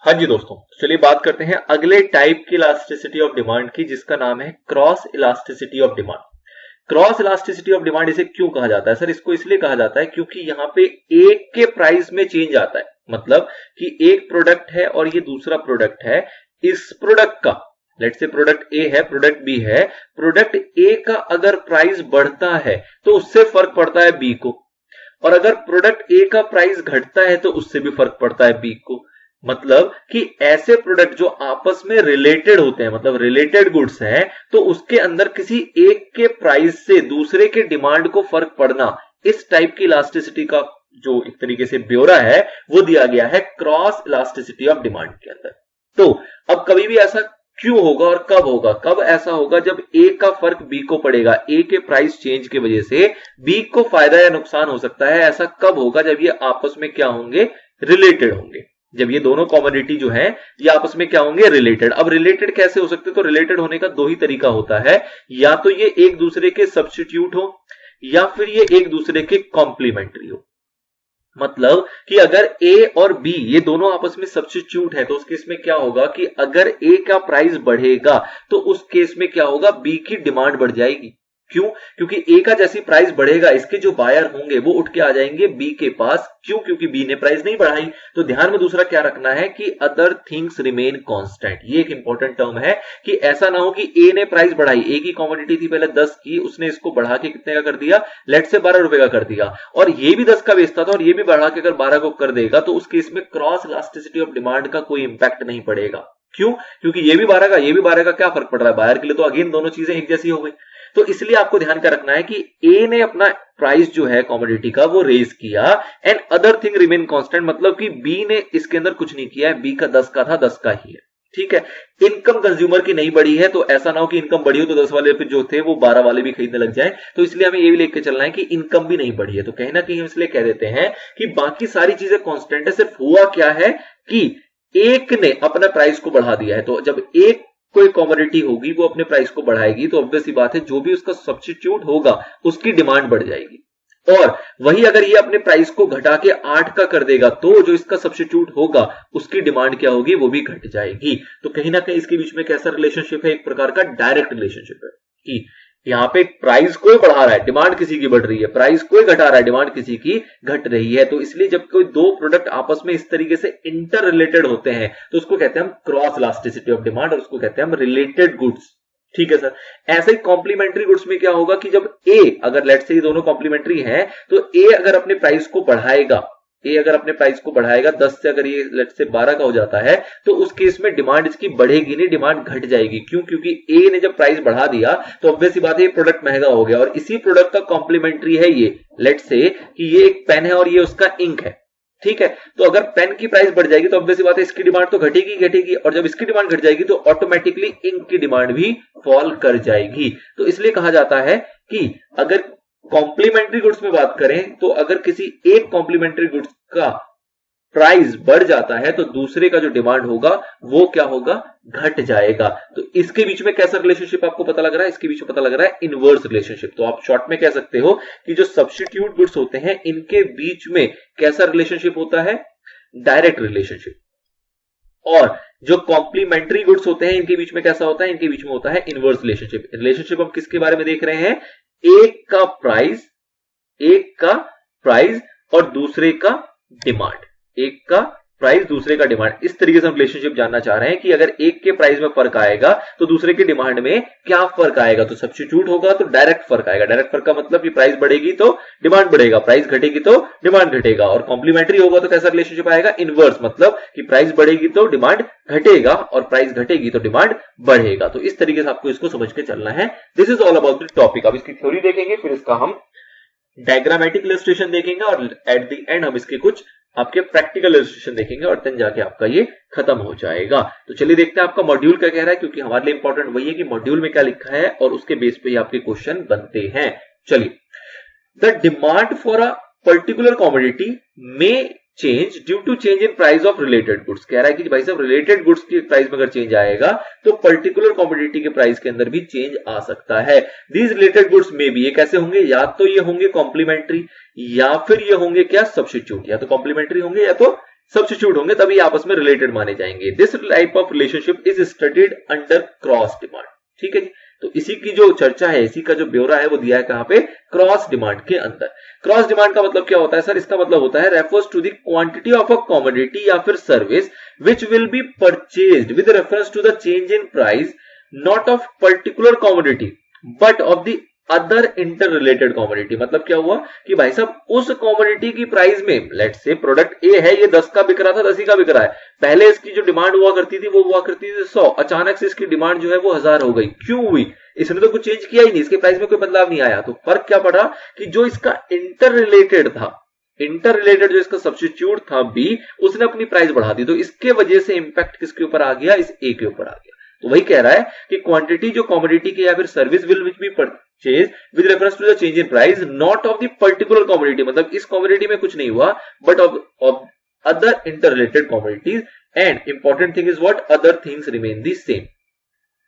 हाँ जी दोस्तों, चलिए बात करते हैं अगले टाइप की इलास्टिसिटी ऑफ डिमांड की, जिसका नाम है cross elasticity of demand. Cross elasticity of demand इसे क्यों कहा जाता है सर? इसको इसलिए कहा जाता है क्योंकि यहाँ पे एक के प्राइस में चेंज आता है। मतलब कि एक प्रोडक्ट है और ये दूसरा प्रोडक्ट है। इस प्रोडक्ट का, लेट्स से प्रोडक्ट ए है, प्रोडक्ट बी है। प्रोडक्ट ए का अगर प्राइस बढ़ता है तो उससे फर्क पड़ता है बी को, और अगर प्रोडक्ट ए का प्राइस घटता है तो उससे भी फर्क पड़ता है बी को। मतलब कि ऐसे प्रोडक्ट जो आपस में रिलेटेड होते हैं, मतलब रिलेटेड गुड्स हैं, तो उसके अंदर किसी एक के प्राइस से दूसरे के डिमांड को फर्क पड़ना, इस टाइप की इलास्टिसिटी का जो एक तरीके से ब्यौरा है वो दिया गया है क्रॉस इलास्टिसिटी ऑफ डिमांड के अंदर। तो अब कभी भी ऐसा क्यों होगा और कब होगा? कब ऐसा होगा? जब ए का फर्क बी को पड़ेगा, ए के प्राइस चेंज की वजह से बी को फायदा या नुकसान हो सकता है। ऐसा कब होगा? जब ये आपस में क्या होंगे? रिलेटेड होंगे। जब ये दोनों कॉमोडिटी जो है ये आपस में क्या होंगे? रिलेटेड। अब रिलेटेड कैसे हो सकते? तो रिलेटेड होने का दो ही तरीका होता है, या तो ये एक दूसरे के सब्स्टिट्यूट हो या फिर ये एक दूसरे के कॉम्प्लीमेंट्री हो। मतलब कि अगर ए और बी ये दोनों आपस में सब्स्टिट्यूट है तो उस केस में क्या होगा कि अगर ए का प्राइस बढ़ेगा तो उस केस में क्या होगा? बी की डिमांड बढ़ जाएगी। क्यों? क्योंकि ए का जैसी प्राइस बढ़ेगा इसके जो बायर होंगे वो उठ के आ जाएंगे बी के पास। क्यों? क्योंकि बी ने प्राइस नहीं बढ़ाई। तो ध्यान में दूसरा क्या रखना है कि अदर थिंग्स रिमेन कांस्टेंट। ये एक इंपॉर्टेंट टर्म है कि ऐसा ना हो कि ए ने प्राइस बढ़ाई, ए की कमोडिटी थी पहले 10 की, उसने इसको बढ़ा के कितने का कर दिया? लेट से 12 रुपए का कर दिया, और ये भी 10 का बेचता था और ये भी बढ़ा के अगर 12 को कर देगा तो उस केस में क्रॉस इलास्टिसिटी ऑफ डिमांड का कोई इंपैक्ट नहीं पड़ेगा। क्यों? क्योंकि ये भी 12 का ये भी 12 का, क्या फर्क पड़ रहा है? बायर के लिए तो अगेन दोनों चीजें एक जैसी हो गई। तो इसलिए आपको ध्यान क्या रखना है कि ए ने अपना प्राइस जो है कमोडिटी का वो रेज किया and other thing remain constant. मतलब कि बी ने इसके अंदर कुछ नहीं किया है, बी का 10 का था 10 का ही है। ठीक है। इनकम कंज्यूमर की नहीं बढ़ी है, तो ऐसा ना हो कि इनकम बढ़ी हो तो 10 वाले फिर जो थे वो 12 वाले भी खरीदने लग जाए। तो इसलिए हमें ये भी लेके चलना है कि इनकम भी नहीं बढ़ी है। तो कहीं ना कहीं हम इसलिए कह देते हैं कि बाकी सारी चीजें कांस्टेंट है, सिर्फ हुआ क्या है कि एक ने अपना प्राइस को बढ़ा दिया है। तो जब एक कोई कमोडिटी होगी वो अपने प्राइस को बढ़ाएगी तो ऑब्वियस सी बात है जो भी उसका सब्स्टिट्यूट होगा उसकी डिमांड बढ़ जाएगी। और वही अगर ये अपने प्राइस को घटा के 8 का कर देगा तो जो इसका सब्स्टिट्यूट होगा उसकी डिमांड क्या होगी? वो भी घट जाएगी। तो कहीं ना कहीं इसके बीच में कैसा रिलेशनशिप है? एक प्रकार का डायरेक्ट रिलेशनशिप है कि यहां पे प्राइस कोई बढ़ा रहा है, डिमांड किसी की बढ़ रही है, प्राइस कोई घटा रहा है, डिमांड किसी की घट रही है। तो इसलिए जब कोई दो प्रोडक्ट आपस में इस तरीके से इंटर रिलेटेड होते हैं तो उसको कहते हैं हम क्रॉस इलास्टिसिटी ऑफ डिमांड, और उसको कहते हैं हम रिलेटेड गुड्स। ठीक है सर। ऐसे ही कॉम्प्लीमेंट्री गुड्स में क्या होगा कि जब ए, अगर लेट से ये दोनों कॉम्प्लीमेंट्री हैं, तो ए अगर अपने प्राइस को बढ़ाएगा, ए अगर अपने प्राइस को बढ़ाएगा 10 से, अगर ये लेट से 12 का हो जाता है तो उस केस में डिमांड इसकी बढ़ेगी नहीं, डिमांड घट जाएगी। क्यों? क्योंकि ए ने जब प्राइस बढ़ा दिया तो ऑब्वियस सी बात है ये प्रोडक्ट महंगा हो गया, और इसी प्रोडक्ट का कॉम्प्लीमेंट्री है ये, लेट से कि ये एक पेन है और ये उसका इंक है। ठीक है। तो अगर पेन की प्राइस बढ़ जाएगी तो ऑब्वियस सी बात है इसकी डिमांड तो घटेगी, और जब इसकी डिमांड घट जाएगी तो ऑटोमेटिकली इंक की डिमांड भी फॉल कर जाएगी। तो इसलिए कहा जाता है कि अगर कॉम्प्लीमेंट्री गुड्स में बात करें तो अगर किसी एक कॉम्प्लीमेंट्री गुड्स का प्राइस बढ़ जाता है तो दूसरे का जो डिमांड होगा वो क्या होगा? घट जाएगा। तो इसके बीच में कैसा रिलेशनशिप आपको पता लग रहा है? इसके बीच में पता लग रहा है इनवर्स रिलेशनशिप। तो आप शॉर्ट में कह सकते हो कि जो सब्स्टिट्यूट गुड्स होते हैं इनके बीच में कैसा रिलेशनशिप होता है? Direct relationship. और जो कॉम्प्लीमेंट्री गुड्स होते हैं इनके बीच में कैसा होता है? इनके बीच में होता है इनवर्स रिलेशनशिप। रिलेशनशिप हम किसके बारे में देख रहे हैं? एक का प्राइस और दूसरे का डिमांड, एक का प्राइस दूसरे का डिमांड, इस तरीके से हम रिलेशनशिप जानना चाह रहे हैं कि अगर एक के प्राइस में फर्क आएगा तो दूसरे की डिमांड में क्या फर्क आएगा? तो सब्स्टिट्यूट होगा तो डायरेक्ट फर्क आएगा। डायरेक्ट फर्क का मतलब कि प्राइस बढ़ेगी तो डिमांड बढ़ेगा, प्राइस घटेगी तो डिमांड घटेगा। और कॉम्प्लीमेंट्री होगा तो कैसा रिलेशनशिप आएगा? इनवर्स, मतलब कि प्राइस बढ़ेगी तो डिमांड घटेगा और प्राइस घटेगी तो डिमांड बढ़ेगा। तो इस तरीके से आपको इसको समझ के चलना है। This is all about the topic. अब इसकी थ्योरी देखेंगे, फिर इसका हम डायग्रामेटिक इलस्ट्रेशन देखेंगे और एट द एंड हम इसके कुछ आपके प्रैक्टिकल इलस्ट्रेशन देखेंगे और देन जाके आपका ये खत्म हो जाएगा। तो चलिए देखते हैं आपका मॉड्यूल क्या कह रहा है, क्योंकि हमारे लिए इंपॉर्टेंट वही है कि मॉड्यूल में क्या लिखा है और उसके बेस पे ही आपके क्वेश्चन बनते हैं। चलिए, the demand for a particular commodity में change due to change in price of related goods. कह रहा है कि भाई साहब रिलेटेड गुड्स की प्राइस में अगर चेंज आएगा तो पर्टिकुलर कमोडिटी के प्राइस के अंदर भी चेंज आ सकता है। दीज रिलेटेड गुड्स में भी ये कैसे होंगे? या तो ये होंगे कॉम्प्लीमेंट्री या फिर ये होंगे क्या? सब्स्टिट्यूट। या तो कॉम्प्लीमेंट्री होंगे या तो सब्स्टिट्यूट होंगे तभी आपस में रिलेटेड माने जाएंगे। This type of relationship is studied under cross demand. ठीक है जी, तो इसी की जो चर्चा है, इसी का जो ब्यौरा है वो दिया है कहां पे, क्रॉस डिमांड के अंदर। क्रॉस डिमांड का मतलब क्या होता है सर, इसका मतलब होता है refers to the quantity of a commodity या फिर service which will be purchased with reference to the change in price not of particular commodity but of the other inter related commodity. मतलब क्या हुआ कि भाई साहब उस कमोडिटी की प्राइस में, लेट्स से प्रोडक्ट ए है, ये 10 का बिक रहा था, 10 ही का बिक रहा है, पहले इसकी जो डिमांड हुआ करती थी वो हुआ करती थी 100, अचानक से इसकी डिमांड जो है वो 1000 हो गई। क्यों हुई? इसने तो कुछ चेंज किया ही नहीं, इसके प्राइस में कोई बदलाव नहीं आया। तो फर्क क्या पड़ा कि जो इसका इंटर रिलेटेड था, इंटर रिलेटेड जो इसका सब्स्टिट्यूट था बी, उसने अपनी प्राइस बढ़ा दी। तो इसके वजह से इंपैक्ट किसके ऊपर आ गया, इस ए के ऊपर आ गया। तो वही कह रहा है कि क्वांटिटी जो कमोडिटी की या फिर service will which be purchase with reference to the change in price not of the particular commodity, मतलब इस कमोडिटी में कुछ नहीं हुआ but of other inter related commodities, and important thing is what, other things remain the same.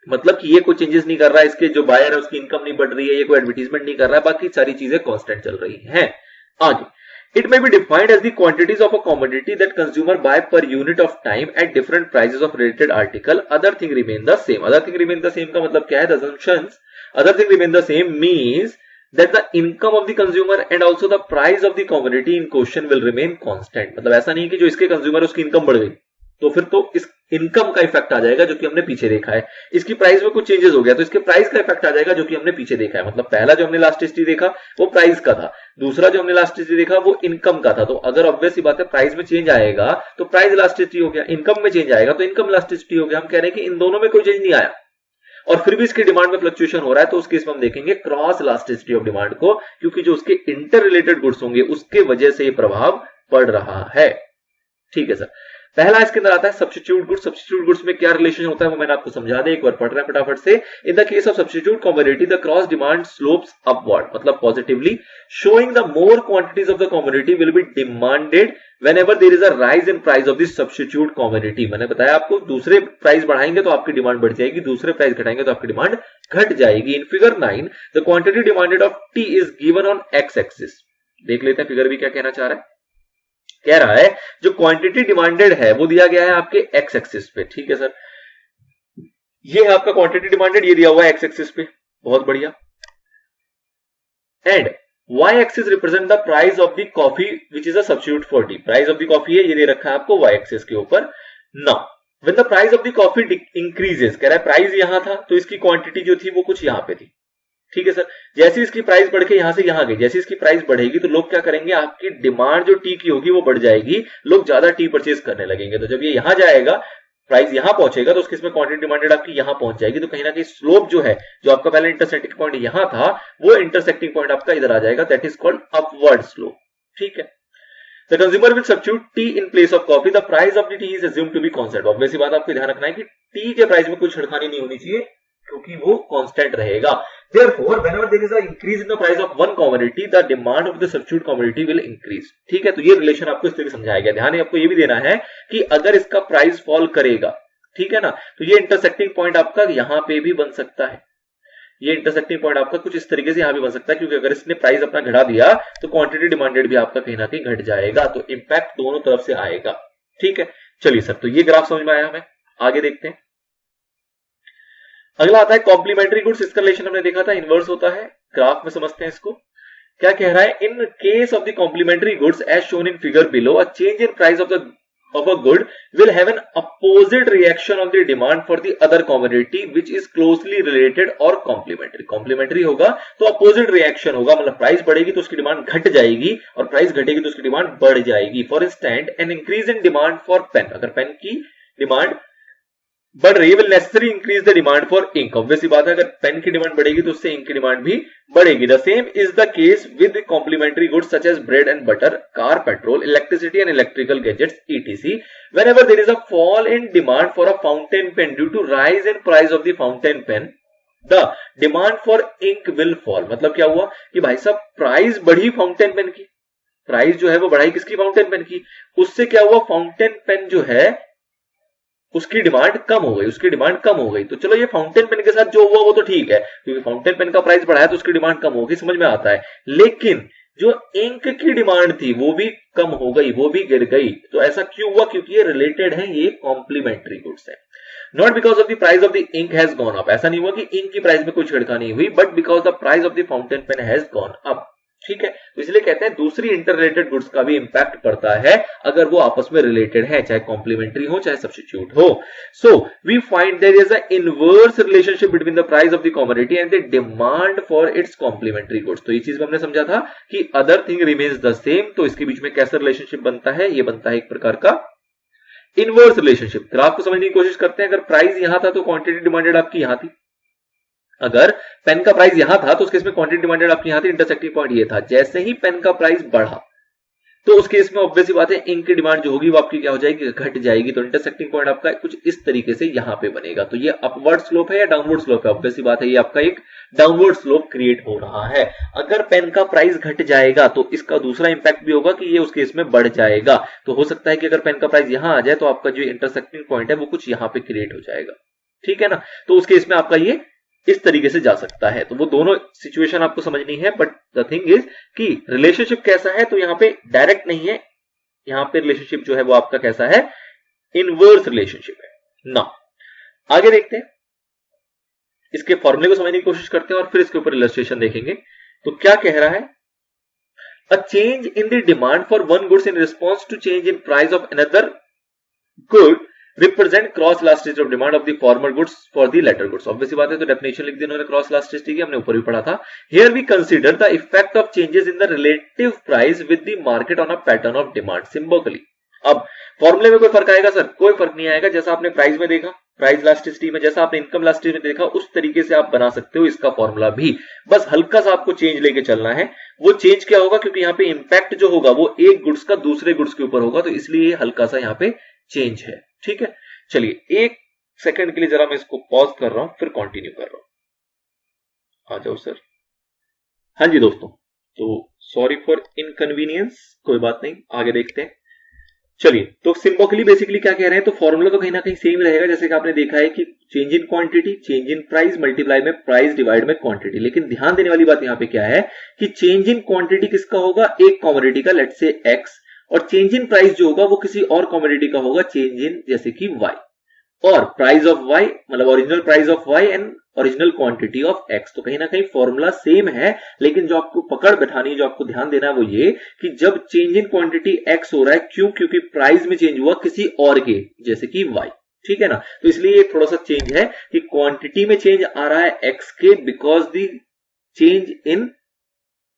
मतलब कि ये कोई चेंजेस नहीं कर रहा है, इसके जो बायर है उसकी इनकम नहीं बढ़ रही है, ये कोई एडवर्टीजमेंट नहीं कर रहा है, बाकी सारी चीजें कांस्टेंट चल रही हैं। आगे, it may be defined as the quantities of a commodity that consumer buy per unit of time at different prices of related article. Other thing remain the same. Other thing remain the same का मतलब क्या है? The assumptions other thing remain the same means that the income of the consumer and also the price of the commodity in question will remain constant. मतलब ऐसा नहीं कि जो इसके कंज्यूमर उसकी इनकम बढ़ गई तो फिर तो इस इनकम का इफेक्ट आ जाएगा जो कि हमने पीछे देखा है। इसकी प्राइस में कुछ चेंजेस हो गया तो इसके प्राइस का इफेक्ट आ जाएगा जो कि हमने पीछे देखा है। मतलब पहला जो हमने इलास्टिसिटी देखा वो प्राइस का था, दूसरा जो हमने इलास्टिसिटी देखा वो इनकम का था। तो अगर ऑब्वियस सी बात है प्राइस में चेंज आएगा तो प्राइस इलास्टिसिटी हो गया, इनकम में चेंज आएगा तो इनकम इलास्टिसिटी हो गया। हम कह रहे हैं कि इन दोनों में कोई चेंज नहीं आया और फिर भी इसकी डिमांड में फ्लक्चुएशन हो रहा है, तो उस केस में हम देखेंगे क्रॉस इलास्टिसिटी ऑफ डिमांड को, क्योंकि जो उसके इंटर रिलेटेड गुड्स होंगे उसके वजह से ये प्रभाव पड़ रहा है। ठीक है सर। पहला इसके अंदर आता है सब्स्टिट्यूट गुड्स। सब्स्टिट्यूट गुड्स में क्या रिलेशन होता है वो मैंने आपको समझा दिया, एक बार पढ़ रहे हैं फटाफट से। In the case of substitute commodity the cross demand slopes upward, मतलब positively, showing the more quantities of the commodity will be demanded whenever there is a rise in price of the substitute commodity। मैंने बताया आपको दूसरे price बढ़ाएंगे तो आपकी demand बढ़ जाएगी, दूसरे प्राइस घटाएंगे तो आपकी डिमांड घट जाएगी। In figure 9 the quantity demanded of tea is given on x axis. देख लेते हैं फिगर भी क्या कहना चाह रहा है। कह रहा है जो क्वांटिटी डिमांडेड है वो दिया गया है आपके एक्स एक्सिस पे। ठीक है सर, ये है आपका क्वांटिटी डिमांडेड, ये दिया हुआ है एक्स एक्सिस पे, बहुत बढ़िया। And y axis represent the price of the coffee which is a substitute for T. Price of the coffee है, ये दे रखा है आपको y एक्सिस के ऊपर। Now when the price of the coffee increases, कह रहा है प्राइस यहां था तो इसकी क्वांटिटी जो थी वो कुछ यहां पे थी। ठीक है सर, जैसे इसकी प्राइस बढ़ के यहां से यहां गई, जैसे इसकी प्राइस बढ़ेगी तो लोग क्या करेंगे, आपकी डिमांड जो टी की होगी वो बढ़ जाएगी, लोग ज्यादा टी परचेज करने लगेंगे। तो जब ये यहां जाएगा, प्राइस यहां पहुंचेगा तो उसके इसमें क्वांटिटी डिमांडेड आपकी यहां पहुंच जाएगी। तो कहीं ना कहीं स्लोप जो है, जो आपका पहले इंटरसेक्टिंग पॉइंट यहां था वो इंटरसेक्टिंग पॉइंट आपका इधर आ जाएगा, that is called upward slope. ठीक है। The consumer will substitute tea in place of coffee, the price of the tea is assumed to be constant. Obvious बात आपको ध्यान रखना है कि टी के प्राइस में कोई छेड़खानी नहीं होनी चाहिए क्योंकि वो कांस्टेंट रहेगा। Therefore, whenever there is a increase in the price of one commodity, the demand of the substitute commodity will increase। ठीक है, तो ये रिलेशन आपको इस तरीके समझाया गया। ध्यान आपको ये भी देना है कि अगर इसका प्राइस फॉल करेगा, ठीक है ना, तो ये इंटरसेक्टिंग पॉइंट आपका यहां पे भी बन सकता है। ये इंटरसेक्टिंग पॉइंट आपका कुछ इस तरीके से यहां भी बन सकता है, क्योंकि अगर इसने प्राइस अपना घटा दिया तो क्वांटिटी डिमांडेड भी आपका कहीं ना कहीं घट जाएगा, तो इंपैक्ट दोनों तरफ से आएगा। ठीक है, चलिए सर, तो ये ग्राफ समझ में आया हमें, आगे देखते हैं। अगला आता है कॉम्प्लीमेंट्री गुड्स। इसका रिलेशन हमने देखा था इनवर्स होता है, ग्राफ में समझते हैं इसको। क्या कह रहा है, in case of the complementary goods as shown in figure below, a change in price of a good will have an opposite reaction on the demand for the other commodity which is closely related or complementary। complementary होगा तो opposite reaction होगा, मतलब price बढ़ेगी तो उसकी demand घट जाएगी और प्राइस घटेगी तो उसकी डिमांड बढ़ जाएगी। For instant an increase in demand for pen, अगर पेन की डिमांड बढ़ रही है, will necessary increase the demand for ink. Obvious बात है, अगर पेन की डिमांड बढ़ेगी तो उससे इंक की डिमांड भी बढ़ेगी। The same is the case with complementary goods such as bread and butter, car, petrol, electricity and electrical gadgets etc। whenever there is a fall in demand for a fountain pen due to rise in price of the fountain pen, the demand for ink will fall। मतलब क्या हुआ कि भाई साहब price बढ़ी fountain pen की, price जो है वो बढ़ाई किसकी, फाउंटेन पेन की, उससे क्या हुआ, फाउंटेन पेन जो है उसकी डिमांड कम हो गई, उसकी डिमांड कम हो गई। तो चलो ये फाउंटेन पेन के साथ जो हुआ वो तो ठीक है, क्योंकि फाउंटेन पेन का प्राइस बढ़ाया तो उसकी डिमांड कम होगी, समझ में आता है। लेकिन जो इंक की डिमांड थी वो भी कम हो गई, वो भी गिर गई। तो ऐसा क्यों हुआ? क्योंकि ये रिलेटेड है, ये कॉम्प्लीमेंट्री गुड्स है। Not because of the price of the ink has gone up, ऐसा नहीं हुआ कि इंक की प्राइस में कोई छिड़का नहीं हुई, but because the price of the fountain pen has gone up. ठीक है, तो इसलिए कहते हैं दूसरी इंटर रिलेटेड गुड्स का भी इंपैक्ट पड़ता है अगर वो आपस में रिलेटेड है, चाहे कॉम्प्लीमेंट्री हो चाहे सब्स्टिट्यूट हो। So we find there is a inverse relationship between the price of the commodity and the demand for its complementary goods. तो ये चीज हमने समझा था कि other thing remains the same, तो इसके बीच में कैसा रिलेशनशिप बनता है? ये बनता है एक प्रकार का इनवर्स रिलेशनशिप। ग्राफ को समझने की कोशिश करते हैं। अगर प्राइस यहां था तो क्वांटिटी डिमांडेड आपकी यहां थी, अगर पेन का प्राइस यहां था तो उस केस में क्वांटिटी डिमांडेड आपकी यहां थी, इंटरसेक्टिंग पॉइंट ये था। जैसे ही पेन का प्राइस बढ़ा तो उस केस में ऑब्वियस बात है इंक की डिमांड जो होगी वो आपकी क्या हो जाएगी? घट जाएगी। तो इंटरसेक्टिंग पॉइंट आपका कुछ इस तरीके से यहां पे बनेगा। तो ये अपवर्ड स्लोप है या डाउनवर्ड स्लोप है? ऑब्वियस बात है ये आपका एक डाउनवर्ड स्लोप क्रिएट हो रहा है। अगर पेन का प्राइस घट जाएगा तो इसका दूसरा इंपैक्ट भी होगा कि ये उस केस में बढ़ जाएगा। तो हो सकता है कि अगर पेन का प्राइस यहां आ जाए तो आपका जो इंटरसेक्टिंग पॉइंट है वो कुछ यहां पे क्रिएट हो जाएगा। ठीक है ना? तो उस केस में आपका ये इस तरीके से जा सकता है। तो वो दोनों सिचुएशन आपको समझनी है, बट द थिंग इज कि रिलेशनशिप कैसा है? तो यहां पे डायरेक्ट नहीं है, यहां पे रिलेशनशिप जो है वो आपका कैसा है? इनवर्स रिलेशनशिप है ना। आगे देखते हैं, इसके फॉर्मूले को समझने की कोशिश करते हैं और फिर इसके ऊपर इलस्ट्रेशन देखेंगे। तो क्या कह रहा है? A change in the demand for one goods in response to change in price of another good represent cross elasticity of demand of the former goods for the latter goods. Obvious बात है, तो definition लिख दी उन्होंने cross elasticity की, हमने ऊपर भी पढ़ा था। Here we consider the effect of changes in the relative price with the market on a pattern of demand symbolically. अब फॉर्मूले में कोई फर्क आएगा सर? कोई फर्क नहीं आएगा। जैसा आपने प्राइस में देखा, प्राइस इलास्टिसिटी में, जैसा आपने इनकम इलास्टिसिटी में देखा, उस तरीके से आप बना सकते हो इसका फॉर्मूला भी। बस हल्का सा आपको चेंज लेके चलना है। वो चेंज क्या होगा? क्योंकि यहाँ पे इंपैक्ट जो होगा वो एक गुड्स का दूसरे गुड्स के ऊपर होगा, तो इसलिए हल्का सा यहाँ पे चेंज है। ठीक है, चलिए एक सेकंड के लिए जरा मैं इसको पॉज कर रहा हूं, फिर कंटिन्यू कर रहा हूं। आ जाओ सर। हाँ जी दोस्तों, तो सॉरी फॉर इनकन्वीनियंस, कोई बात नहीं, आगे देखते हैं। चलिए, तो सिंबॉलिकली बेसिकली क्या कह रहे हैं? तो फॉर्मूला तो कहीं ना कहीं सेम रहेगा, जैसे कि आपने देखा है कि change in quantity, change in price multiply में प्राइस डिवाइड में क्वांटिटी। लेकिन ध्यान देने वाली बात यहां पे क्या है कि चेंज इन क्वांटिटी किसका होगा? एक कमोडिटी का, लेट्स से एक्स, और चेंज इन प्राइस जो होगा वो किसी और कमोडिटी का होगा, चेंज इन जैसे कि वाई। और प्राइस ऑफ वाई मतलब original price of Y and original quantity of X. तो कहीं ना कहीं फॉर्मूला सेम है, लेकिन जो आपको पकड़ बैठानी है, जो आपको ध्यान देना है वो ये कि जब चेंज इन क्वांटिटी एक्स हो रहा है, क्यों? क्योंकि प्राइस में चेंज हुआ किसी और के, जैसे कि वाई। ठीक है ना? तो इसलिए ये थोड़ा सा चेंज है कि क्वांटिटी में चेंज आ रहा है एक्स के because the change in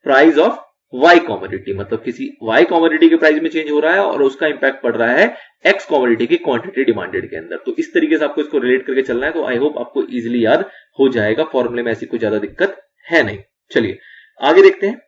price of Y commodity, मतलब किसी वाई कॉमोडिटी के प्राइस में चेंज हो रहा है और उसका इंपैक्ट पड़ रहा है एक्स कॉमोडिटी की क्वांटिटी डिमांडेड के अंदर। तो इस तरीके से आपको इसको रिलेट करके चलना है। तो आई होप आपको इजीली याद हो जाएगा, फॉर्मूले में ऐसी कोई ज्यादा दिक्कत है नहीं। चलिए आगे देखते हैं।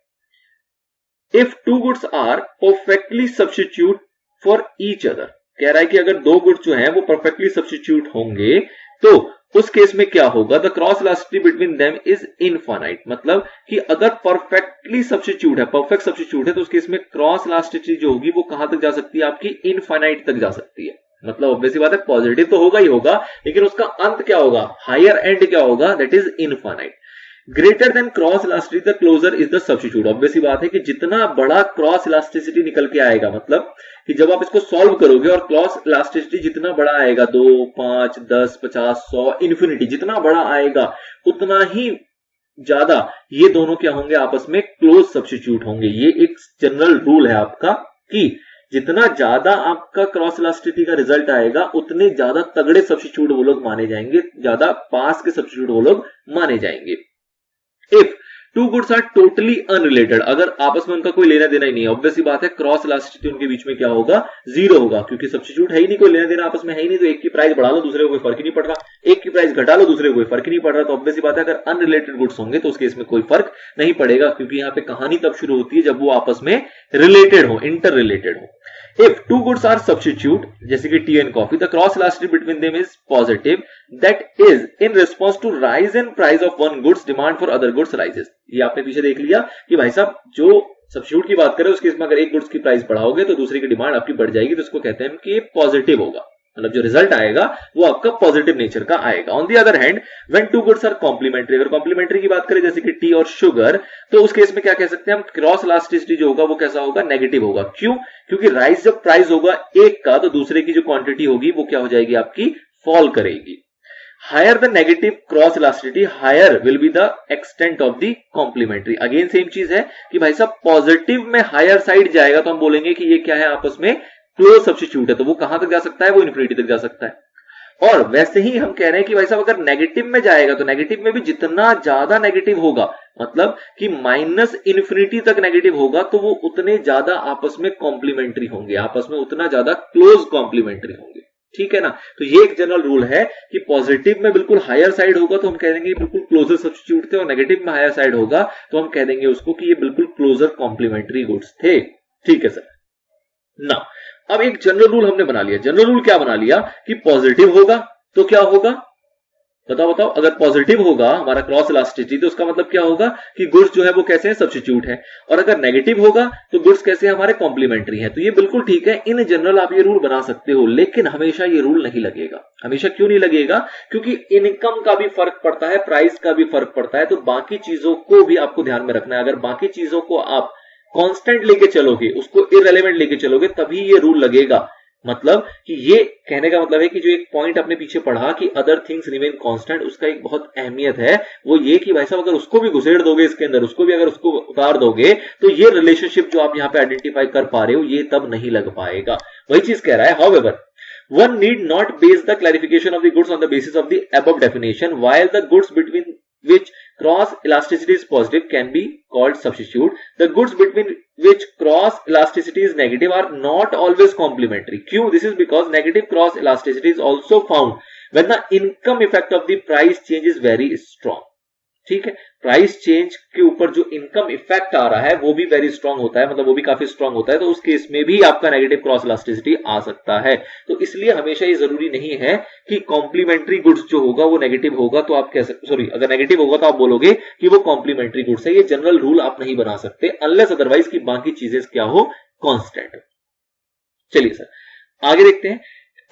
If two goods are perfectly substitute for each other, कह रहा है कि अगर दो गुड्स जो हैं वो परफेक्टली सब्स्टिट्यूट होंगे तो उस केस में क्या होगा? The cross elasticity between them is infinite. मतलब कि अगर परफेक्टली सब्स्टिट्यूट है, परफेक्ट सब्स्टिट्यूट है, तो उस केस में क्रॉस इलास्टिसिटी जो होगी वो कहां तक जा सकती है? आपकी इनफाइनाइट तक जा सकती है। मतलब ऑब्वियसली बात है पॉजिटिव तो होगा ही होगा, लेकिन उसका अंत क्या होगा? हायर एंड क्या होगा? That is infinite. Greater than cross elasticity the closer is the substitute. Obviously बात है कि जितना बड़ा क्रॉस इलास्टिसिटी निकल के आएगा, मतलब कि जब आप इसको सॉल्व करोगे और क्रॉस इलास्टिसिटी जितना बड़ा आएगा, 2, 5, 10, 50, 100, इन्फिनिटी, जितना बड़ा आएगा उतना ही ज्यादा ये दोनों क्या होंगे? आपस में क्लोज सब्स्टिट्यूट होंगे। ये एक जनरल रूल है आपका कि जितना ज्यादा आपका क्रॉस इलास्टिसिटी का रिजल्ट आएगा उतने ज्यादा तगड़े सब्स्टिट्यूट वो लोग माने जाएंगे, ज्यादा पास के सब्स्टिट्यूट वो लोग माने जाएंगे। If two goods are totally unrelated, अगर आपस में उनका कोई लेना देना ही नहीं है, ऑब्वियसली बात है क्रॉस इलास्टिसिटी उनके बीच में क्या होगा? जीरो होगा, क्योंकि सब्स्टिट्यूट है ही नहीं, कोई लेना देना आपस में है ही नहीं। तो एक की प्राइस बढ़ा लो दूसरे को कोई फर्क ही नहीं पड़ रहा, एक की प्राइस घटा लो दूसरे को कोई फर्क ही नहीं पड़ रहा। तो ऑब्वियसली बात है अगर अनरिलेटेड गुड्स होंगे तो उसके इसमें कोई फर्क नहीं पड़ेगा, क्योंकि यहाँ पे कहानी तब शुरू होती है जब वो आपस में रिलेटेड हो, इंटर रिलेटेड हो। If two goods are substitute, जैसे कि T and coffee, the cross elasticity between them is positive, that is in response to rise in price of one goods, demand for other goods rises। ये आपने पीछे देख लिया कि भाई साहब जो सब्स्टिट्यूट की बात करें उसके इसमें अगर एक गुड्स की प्राइस बढ़ाओगे तो दूसरे की डिमांड आपकी बढ़ जाएगी, तो इसको कहते हैं कि ये पॉजिटिव होगा। मतलब जो रिजल्ट आएगा वो आपका पॉजिटिव नेचर का आएगा। On the other hand when two goods are complementary, अगर कॉम्प्लीमेंट्री की बात करें जैसे कि टी और शुगर, तो उस केस में क्या कह सकते हैं हम, क्रॉस इलास्टिसिटी जो होगा वो कैसा होगा, नेगेटिव होगा। क्यों? क्योंकि राइस जब प्राइस होगा एक का तो दूसरे की जो क्वांटिटी होगी वो क्या हो जाएगी आपकी, फॉल करेगी। Higher the negative cross elasticity higher will be the extent of the complementary. Again same चीज है कि भाई साहब पॉजिटिव में हायर साइड जाएगा तो हम बोलेंगे कि ये क्या है, आपस में क्लोज सब्स्टिट्यूट है, तो वो कहां तक जा सकता है, वो इन्फिनिटी तक जा सकता है। और वैसे ही हम कह रहे हैं कि भाई साहब अगर नेगेटिव में जाएगा तो नेगेटिव में भी जितना ज्यादा नेगेटिव होगा, मतलब कि माइनस इन्फिनिटी तक नेगेटिव होगा, तो वो उतने ज्यादा आपस में कॉम्प्लीमेंट्री होंगे, आपस में उतना ज्यादा क्लोज कॉम्प्लीमेंट्री होंगे। ठीक है ना? तो ये एक जनरल रूल है कि पॉजिटिव में बिल्कुल हायर साइड होगा तो हम कह देंगे बिल्कुल क्लोजर सब्स्टिट्यूट थे, और नेगेटिव में हायर साइड होगा तो हम कह देंगे उसको कि ये बिल्कुल क्लोजर कॉम्प्लीमेंट्री गुड्स थे। ठीक है सर। ना अब एक जनरल रूल हमने बना लिया। जनरल रूल क्या बना लिया कि पॉजिटिव होगा तो क्या होगा, बताओ बताओ, अगर पॉजिटिव होगा हमारा क्रॉस इलास्टिसिटी तो उसका मतलब क्या होगा कि गुड्स जो है वो कैसे हैं, सब्स्टिट्यूट है। और अगर नेगेटिव होगा तो गुड्स कैसे हैं, हमारे कॉम्प्लीमेंट्री है। तो ये बिल्कुल ठीक है, इन जनरल आप ये रूल बना सकते हो, लेकिन हमेशा ये रूल नहीं लगेगा। हमेशा क्यों नहीं लगेगा? क्योंकि इनकम का भी फर्क पड़ता है, प्राइस का भी फर्क पड़ता है, तो बाकी चीजों को भी आपको ध्यान में रखना है। अगर बाकी चीजों को आप कांस्टेंट लेके चलोगे, उसको इररिलेवेंट लेके चलोगे, तभी ये रूल लगेगा। मतलब कि ये कहने का मतलब है कि जो एक पॉइंट आपने पीछे पढ़ा कि अदर थिंग्स रिमेन कांस्टेंट, उसका एक बहुत अहमियत है, वो ये कि भाई साहब अगर उसको भी घुसेड़ दोगे इसके अंदर, उसको भी अगर उसको उतार दोगे, तो ये रिलेशनशिप जो आप यहां पे आइडेंटिफाई कर पा रहे हो ये तब नहीं लग पाएगा। वही चीज कह रहा है, however one need not base the clarification of the goods on the basis of the above definition, while the goods between which cross elasticity is positive can be called substitute. The goods between which cross elasticity is negative are not always complementary. Q, this is because negative cross elasticity is also found when the income effect of the price change is very strong. ठीक है, price change के ऊपर जो income effect आ रहा है वो भी very strong होता है, मतलब वो भी काफी स्ट्रांग होता है, तो उस केस में भी आपका नेगेटिव क्रॉस इलास्टिसिटी आ सकता है। तो इसलिए हमेशा ये जरूरी नहीं है कि कॉम्प्लीमेंट्री गुड्स जो होगा वो नेगेटिव होगा तो आप कह सकते, सॉरी, अगर नेगेटिव होगा तो आप बोलोगे कि वो कॉम्प्लीमेंट्री गुड्स है। ये जनरल रूल आप नहीं बना सकते अनलेस अदरवाइज की बाकी चीजें क्या हो, कांस्टेंट। चलिए सर आगे देखते हैं।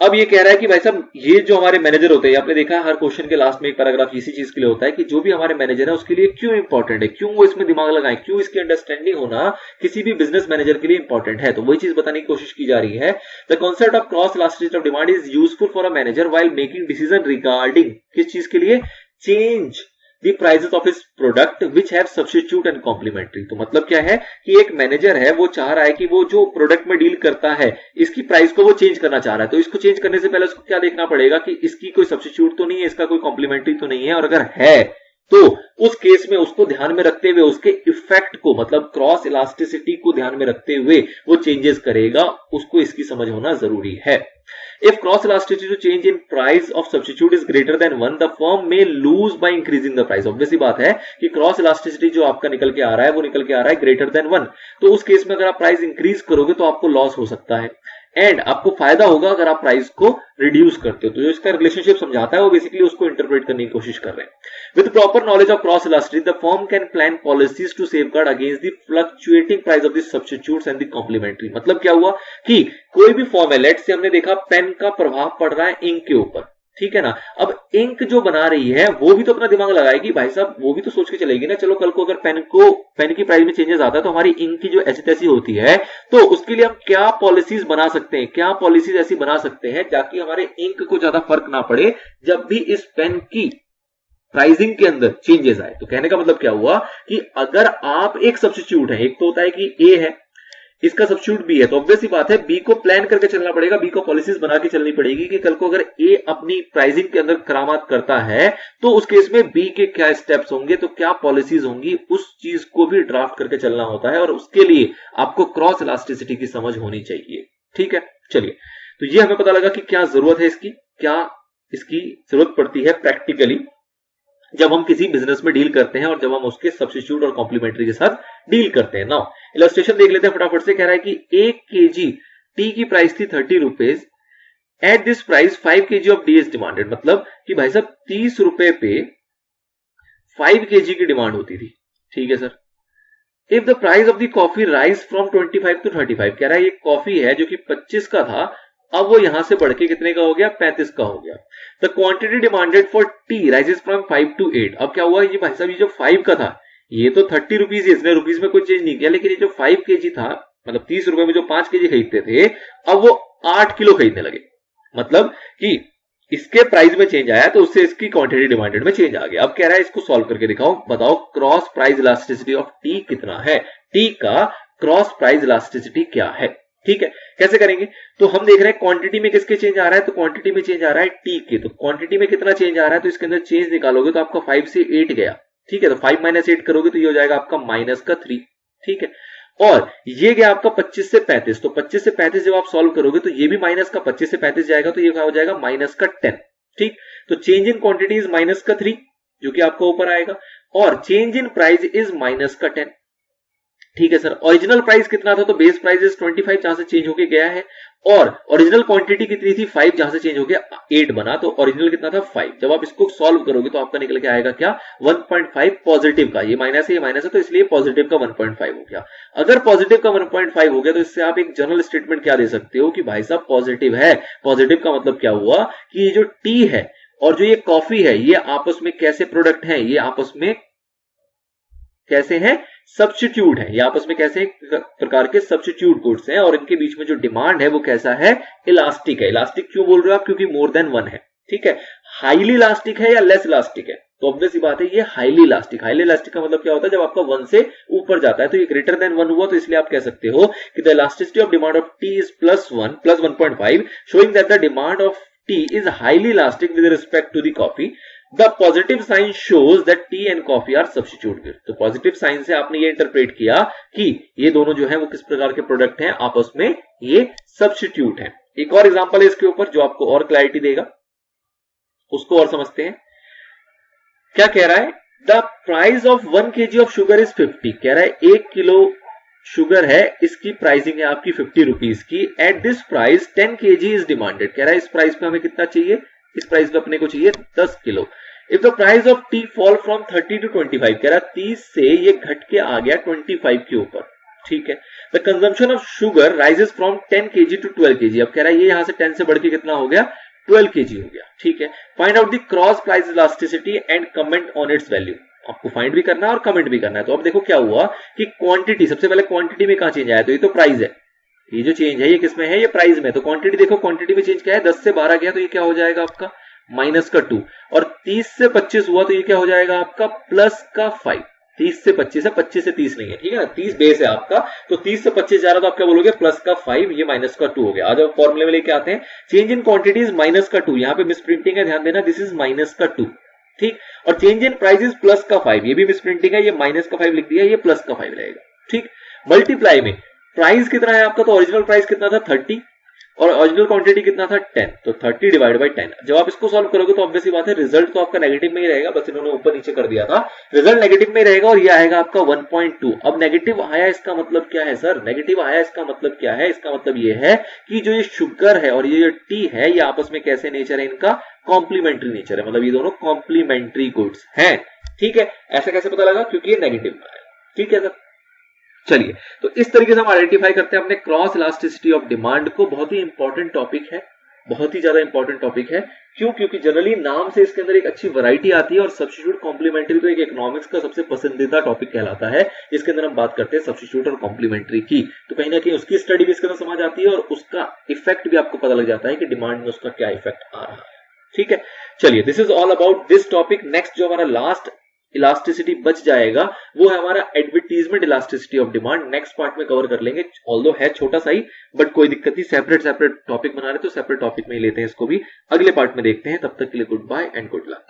अब ये कह रहा है कि भाई साहब ये जो हमारे मैनेजर होते हैं, आपने देखा है हर क्वेश्चन के लास्ट में एक पैराग्राफ इसी चीज के लिए होता है कि जो भी हमारे मैनेजर है उसके लिए क्यों इंपॉर्टेंट है, क्यों वो इसमें दिमाग लगाएं, क्यों इसकी अंडरस्टैंडिंग होना किसी भी बिजनेस मैनेजर के लिए इंपॉर्टेंट है। तो वही चीज बताने की कोशिश की जा रही है। The concept of cross elasticity of demand is useful for a manager while making decision regarding किस चीज के लिए, change the prices of his product which have substitute and complementary। तो मतलब क्या है कि एक मैनेजर है वो चाह रहा है कि वो जो प्रोडक्ट में डील करता है इसकी प्राइस को वो चेंज करना चाह रहा है, तो इसको चेंज करने से पहले उसको क्या देखना पड़ेगा कि इसकी कोई सब्स्टिट्यूट तो नहीं है, इसका कोई कॉम्प्लीमेंट्री तो नहीं है, और अगर है तो उस केस में उसको ध्यान में रखते हुए उसके इफेक्ट को, मतलब क्रॉस इलास्टिसिटी को ध्यान में रखते हुए वो चेंजेस करेगा, उसको इसकी समझ होना जरूरी है। If cross elasticity to change in price of substitute is greater than 1, the firm may lose by increasing the price। Obvious बात है कि क्रॉस इलास्टिसिटी जो आपका निकल के आ रहा है वो निकल के आ रहा है ग्रेटर देन 1, तो उस केस में अगर आप प्राइस इंक्रीज करोगे तो आपको लॉस हो सकता है, एंड आपको फायदा होगा अगर आप प्राइस को रिड्यूस करते हो। तो जो इसका रिलेशनशिप समझाता है वो बेसिकली उसको इंटरप्रेट करने की कोशिश कर रहे हैं। With proper knowledge of cross elasticity the firm can plan policies to safeguard against the fluctuating price of the substitutes and the complementary. मतलब क्या हुआ कि कोई भी फॉर्म है, लेट्स से हमने देखा पेन का प्रभाव पड़ रहा है इंक के ऊपर, ठीक है ना। अब इंक जो बना रही है वो भी तो अपना दिमाग लगाएगी भाई साहब, वो भी तो सोच के चलेगी ना, चलो कल को अगर पेन की प्राइस में चेंजेस आता है तो हमारी इंक की जो ऐसी तैसी होती है, तो उसके लिए हम क्या पॉलिसीज बना सकते हैं, क्या पॉलिसीज ऐसी बना सकते हैं ताकि हमारे इंक को ज्यादा फर्क ना पड़े जब भी इस पेन की प्राइसिंग के अंदर चेंजेस आए। तो कहने का मतलब क्या हुआ कि अगर आप एक सब्स्टिट्यूट है, एक तो होता है कि ए है, इसका सब्स्टिट्यूट बी है, तो ऑब्वियस ही बात है बी को प्लान करके चलना पड़ेगा, बी को पॉलिसीज बना के चलनी पड़ेगी कि कल को अगर ए अपनी प्राइसिंग के अंदर करामात करता है तो उस केस में बी के क्या स्टेप्स होंगे, तो क्या पॉलिसीज होंगी, उस चीज को भी ड्राफ्ट करके चलना होता है, और उसके लिए आपको क्रॉस इलास्टिसिटी की समझ होनी चाहिए। ठीक है, चलिए, तो ये हमें पता लगा कि क्या जरूरत है इसकी, क्या इसकी जरूरत पड़ती है प्रैक्टिकली जब हम किसी बिजनेस में डील करते हैं और जब हम उसके सब्स्टिट्यूट और कॉम्प्लीमेंट्री के साथ डील करते हैं। नाउ इलस्ट्रेशन देख लेते हैं फटाफट से। कह रहा है कि 1 kg टी की प्राइस थी 30 rupees, at this price 5 kg of D is demanded. मतलब कि भाई साहब 30 रुपए पे 5 kg की डिमांड होती थी, ठीक है sir. If the price of the coffee rise from 25 to 35, कह रहा है ये कॉफी है जो कि 25 का था अब वो यहां से बढ़ के कितने का हो गया, 35 का हो गया। The quantity demanded for T rises from 5 to 8। अब क्या हुआ, ये भाई साहब ये जो 5 का था ये तो 30 रुपीज, इसने रुपीज में कोई चेंज नहीं किया, लेकिन ये जो 5 kg था, मतलब 30 रुपए में जो 5 kg खरीदते थे, अब वो 8 किलो खरीदने लगे। मतलब कि इसके प्राइस में चेंज आया तो उससे इसकी क्वांटिटी डिमांडेड में चेंज आ गया। अब कह रहा है इसको सॉल्व करके दिखाओ, बताओ cross price elasticity of T कितना है, टी का क्रॉस प्राइस इलास्टिसिटी क्या है। ठीक है, कैसे करेंगे, तो हम देख रहे हैं क्वांटिटी में किसके चेंज आ रहा है, तो क्वांटिटी में चेंज आ रहा है टी के। तो क्वांटिटी में कितना चेंज आ रहा है, तो इसके अंदर चेंज निकालोगे तो आपका 5 से 8 गया। ठीक है, तो 5 - 8 करोगे तो ये हो जाएगा आपका -3। ठीक है, और ये गया आपका 25 से 35, तो 25 से 35 जब आप सॉल्व करोगे तो ये भी माइनस का 25 से 35 जाएगा, तो ये क्या हो जाएगा -10। ठीक, तो चेंज इन क्वांटिटी इज -3 जो कि आपका ऊपर आएगा, और चेंज इन प्राइस इज -10। ठीक है सर, ओरिजिनल प्राइस कितना था, तो बेस प्राइस इज 25 जहां से चेंज होके गया है, और ओरिजिनल क्वांटिटी कितनी थी 5 जहां से चेंज हो गया 8 बना, तो ओरिजिनल कितना था 5। जब आप इसको सॉल्व करोगे तो आपका निकल के आएगा क्या 1.5 पॉजिटिव का, ये माइनस है ये माइनस है, तो इसलिए पॉजिटिव का 1.5 हो गया। अगर पॉजिटिव का 1.5 हो गया तो इससे आप एक जनरल स्टेटमेंट क्या दे सकते हो कि भाई साहब पॉजिटिव है। पॉजिटिव का मतलब क्या हुआ कि ये जो टी है और जो ये कॉफी है ये आपस में कैसे प्रोडक्ट है, ये आपस में कैसे हैं, सब्स्टिट्यूट है, ये आपस में कैसे प्रकार के सब्स्टिट्यूट गुड्स हैं, और इनके बीच में जो डिमांड है वो कैसा है, इलास्टिक है। इलास्टिक क्यों बोल रहे हो आप, क्योंकि मोर देन 1 है। ठीक है, हाईली इलास्टिक है या लेस इलास्टिक है, तो ऑब्वियस ही बात है ये हाईली इलास्टिक। हाईली इलास्टिक का मतलब क्या होता है, जब आपका 1 से ऊपर जाता है, तो ये ग्रेटर देन 1 हुआ, तो इसलिए आप कह सकते हो कि the elasticity of demand of tea is +1 + 1.5 showing that the demand of tea is highly elastic with respect to the coffee. The positive sign shows that tea and coffee are substitute goods। तो positive sign से आपने ये interpret किया कि ये दोनों जो है वो किस प्रकार के प्रोडक्ट हैं, आपस में ये सब्स्टिट्यूट हैं। एक और एग्जांपल है इसके ऊपर जो आपको और क्लैरिटी देगा, उसको और समझते हैं। क्या कह रहा है, the price of 1 kg of sugar is 50। कह रहा है 1 किलो शुगर है, इसकी प्राइसिंग है आपकी 50 रुपीज की। At this price 10 kg is demanded. कह रहा है इस प्राइस पे हमें कितना चाहिए, इस प्राइस पे अपने को चाहिए 10 kilo. If the price of T fall from 30 to 25, कह रहा 30 से ये घट के आ गया 25 के ऊपर। ठीक है, the consumption of sugar rises from 10 kg to 12 kg। अब कह रहा है ये यहां से 10 से बढ़ के कितना हो गया, 12 kg हो गया। ठीक है, find out the cross price elasticity and comment on it's value. आपको फाइंड भी करना है और कमेंट भी करना है। तो अब देखो क्या हुआ कि क्वांटिटी, सबसे पहले क्वांटिटी में कहां चेंज आया, तो ये तो प्राइस है, ये जो चेंज है ये किसमें है, ये प्राइस में। तो क्वांटिटी देखो, क्वांटिटी में चेंज क्या है, 10 से 12 गया तो ये क्या हो जाएगा आपका -2, और 30 से 25 हुआ तो ये क्या हो जाएगा आपका +5। 30 से 25 है, 25 से 30 नहीं है। ठीक है ना, 30 बेस है आपका, तो 30 से 25 जा रहा तो आप क्या बोलोगे +5, ये -2 हो गया। आज आप फॉर्मूले में लेके आते हैं, चेंज इन क्वांटिटीज -2, यहां पे मिस प्रिंटिंग है, ध्यान देना, दिस इज -2। ठीक, और चेंज इन प्राइस +5, ये भी मिस प्रिंटिंग है, ये -5 लिख दिया, ये +5 रहेगा। ठीक, मल्टीप्लाई में प्राइस कितना है आपका, तो ओरिजिनल प्राइस कितना था 30 और ओरिजिनल क्वांटिटी कितना था 10, तो 30 / 10। जब आप इसको सॉल्व करोगे तो ऑब्वियसली बात है रिजल्ट तो आपका नेगेटिव में ही रहेगा, बस इन्होंने ऊपर नीचे कर दिया था, रिजल्ट नेगेटिव में रहेगा, और ये आएगा आपका 1.2। अब नेगेटिव आया इसका मतलब क्या है सर, नेगेटिव आया इसका मतलब क्या है, इसका मतलब ये है कि जो ये शुगर है और ये जो टी है ये आपस में कैसे नेचर है, इनका कॉम्प्लीमेंट्री नेचर है, मतलब ये दोनों कॉम्प्लीमेंट्री गुड्स हैं। ठीक है, ऐसा कैसे पता लगा, क्योंकि ये नेगेटिव में है। ठीक है सर, चलिए, तो इस तरीके से हम आइडेंटिफाई करते हैं अपने क्रॉस इलास्टिसिटी ऑफ डिमांड को। बहुत ही इंपॉर्टेंट टॉपिक है, बहुत ही ज्यादा इंपॉर्टेंट टॉपिक है। क्यों, क्योंकि जनरली नाम से इसके अंदर एक अच्छी वैरायटी आती है, और सब्स्टिट्यूट कॉम्प्लीमेंट्री तो एक इकोनॉमिक्स का सबसे पसंदीदा टॉपिक कहलाता है, जिसके अंदर हम बात करते हैं सब्स्टिट्यूट और कॉम्प्लीमेंट्री की। तो कहीं ना कहीं उसकी स्टडी भी इसके अंदर समझ आती है, और उसका इफेक्ट भी आपको पता लग जाता है कि डिमांड में उसका क्या इफेक्ट आ रहा है। ठीक है, चलिए, this is all about this topic. Next जो हमारा लास्ट इलास्टिसिटी बच जाएगा वो है हमारा advertisement elasticity of demand. Next part में कवर कर लेंगे, ऑल्दो है छोटा सा ही, बट कोई दिक्कत नहीं, सेपरेट टॉपिक बना रहे तो सेपरेट टॉपिक में ही लेते हैं इसको भी, अगले पार्ट में देखते हैं। तब तक के लिए goodbye and good luck.